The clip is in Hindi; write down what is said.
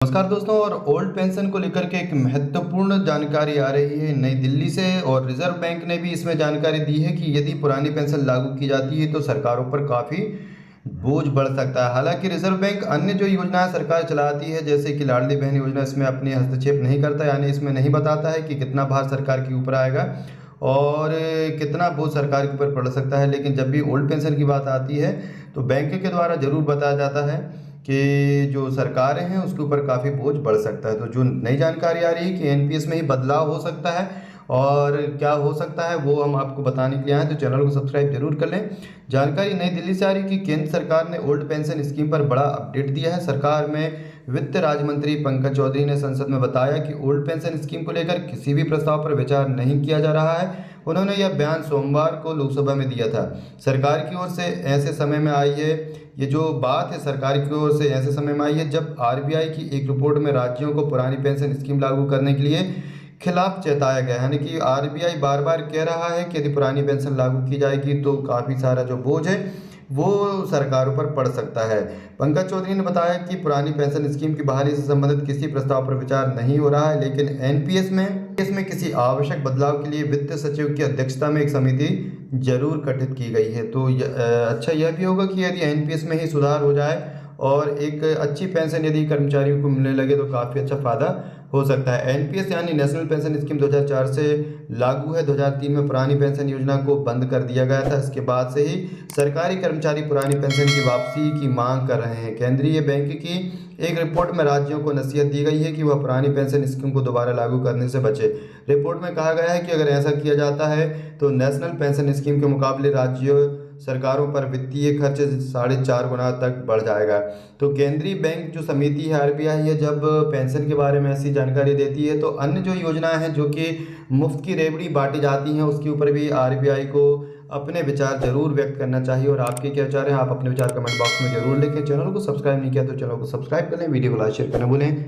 नमस्कार दोस्तों। और ओल्ड पेंशन को लेकर के एक महत्वपूर्ण जानकारी आ रही है नई दिल्ली से, और रिजर्व बैंक ने भी इसमें जानकारी दी है कि यदि पुरानी पेंशन लागू की जाती है तो सरकारों पर काफ़ी बोझ बढ़ सकता है। हालांकि रिजर्व बैंक अन्य जो योजनाएं सरकार चलाती है जैसे कि लाडली बहन योजना, इसमें अपनी हस्तक्षेप नहीं करता, यानी इसमें नहीं बताता है कि कितना भार सरकार के ऊपर आएगा और कितना बोझ सरकार के ऊपर पड़ सकता है। लेकिन जब भी ओल्ड पेंशन की बात आती है तो बैंक के द्वारा ज़रूर बताया जाता है कि जो सरकारें हैं उसके ऊपर काफ़ी बोझ बढ़ सकता है। तो जो नई जानकारी आ रही है कि एनपीएस में ही बदलाव हो सकता है और क्या हो सकता है वो हम आपको बताने के लिए आए हैं, तो चैनल को सब्सक्राइब जरूर कर लें। जानकारी नई दिल्ली से आ रही है कि केंद्र सरकार ने ओल्ड पेंशन स्कीम पर बड़ा अपडेट दिया है। सरकार में वित्त राज्य मंत्री पंकज चौधरी ने संसद में बताया कि ओल्ड पेंशन स्कीम को लेकर किसी भी प्रस्ताव पर विचार नहीं किया जा रहा है। उन्होंने यह बयान सोमवार को लोकसभा में दिया था। सरकार की ओर से ऐसे समय में आई है, ये जो बात है सरकार की ओर से ऐसे समय में आई है जब आरबीआई की एक रिपोर्ट में राज्यों को पुरानी पेंशन स्कीम लागू करने के लिए खिलाफ चेताया गया है। यानी कि आरबीआई बार बार कह रहा है कि यदि पुरानी पेंशन लागू की जाएगी तो काफ़ी सारा जो बोझ है वो सरकारों पर पड़ सकता है। पंकज चौधरी ने बताया कि पुरानी पेंशन स्कीम की बहाली से संबंधित किसी प्रस्ताव पर विचार नहीं हो रहा है, लेकिन एनपीएस में किसी आवश्यक बदलाव के लिए वित्त सचिव की अध्यक्षता में एक समिति जरूर गठित की गई है। तो अच्छा यह भी होगा कि यदि एनपीएस में ही सुधार हो जाए और एक अच्छी पेंशन यदि कर्मचारियों को मिलने लगे तो काफ़ी अच्छा फायदा हो सकता है। एनपीएस यानी नेशनल पेंशन स्कीम 2004 से लागू है। 2003 में पुरानी पेंशन योजना को बंद कर दिया गया था। इसके बाद से ही सरकारी कर्मचारी पुरानी पेंशन की वापसी की मांग कर रहे हैं। केंद्रीय बैंक की एक रिपोर्ट में राज्यों को नसीहत दी गई है कि वह पुरानी पेंशन स्कीम को दोबारा लागू करने से बचे। रिपोर्ट में कहा गया है कि अगर ऐसा किया जाता है तो नेशनल पेंशन स्कीम के मुकाबले राज्य सरकारों पर वित्तीय खर्च 4.5 गुना तक बढ़ जाएगा। तो केंद्रीय बैंक जो समिति है आरबीआई है, जब पेंशन के बारे में ऐसी जानकारी देती है तो अन्य जो योजनाएं हैं जो कि मुफ्त की रेवड़ी बांटी जाती हैं उसके ऊपर भी आरबीआई को अपने विचार जरूर व्यक्त करना चाहिए। और आपके क्या विचार हैं, आप अपने विचार कमेंट बॉक्स में जरूर लिखें। चैनल को सब्सक्राइब नहीं किया तो चैनल को सब्सक्राइब कर लें, वीडियो को लाइक शेयर करना भूलें।